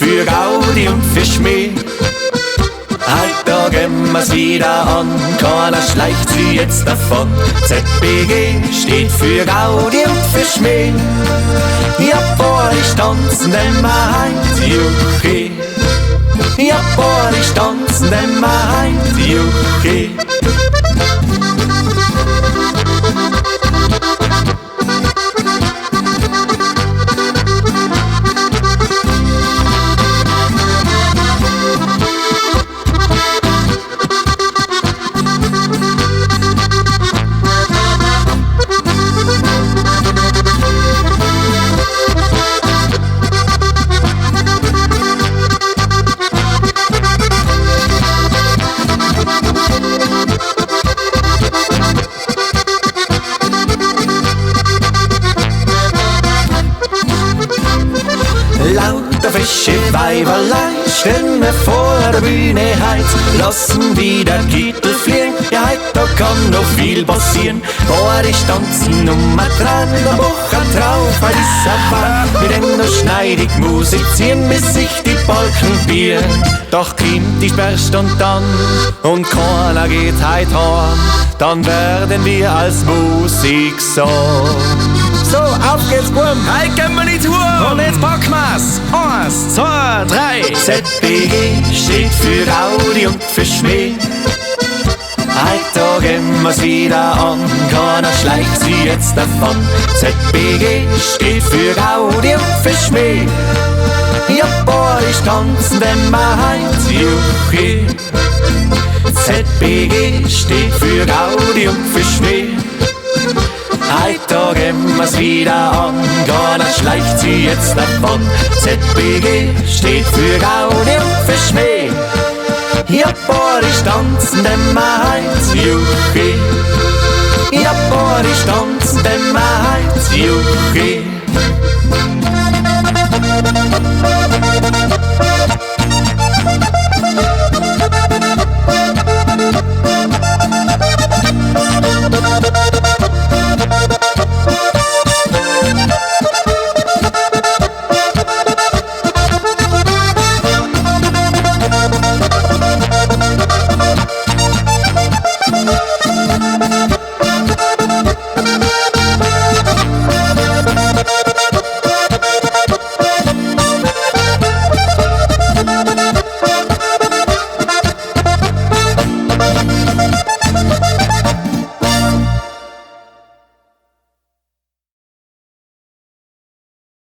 für Gaudi und für Schmäh. Heut da gehen wir's wieder an, keiner schleicht sie jetzt davon. ZBG steht für Gaudi und für Schmäh. Ja, boah, ich tanzen nimmer heut, Juche. Ja, boah, ich tanzen nimmer heut, Juche. Lauter frische Weiberlein stehen mir vor der Bühne heut, lassen wieder Kittel fliegen, ja heut da kann noch viel passieren. Boah, ich tanzen Nummer 3, der Woche drauf, weil ist ein Band, mit dem da schneidig musizieren, bis sich die Balken bieren. Doch kommt die Sperrstunde dann und keiner geht heut heim, dann werden wir als Musik so. So, auf geht's, Burm! Heut gehen wir in die Tour! Und jetzt packen wir's! 1, 2, 3! ZBG steht für Gaudi und für Schmäh. Heut da gehen wir's wieder an, keiner schleicht sie jetzt davon. ZBG steht für Gaudi und für Schmäh. Ja, boah, ich tanzen nimmer heut, Juche. ZBG steht für Gaudi und für Schmäh. Heut da gehen wir's wieder an, keiner schleicht sie jetzt davon. ZBG steht für Gaudi und für Schmäh. Ja, boah, ich tanzen nimmer heut, Juche. Ja, boah, ich tanzen nimmer heut, Juche.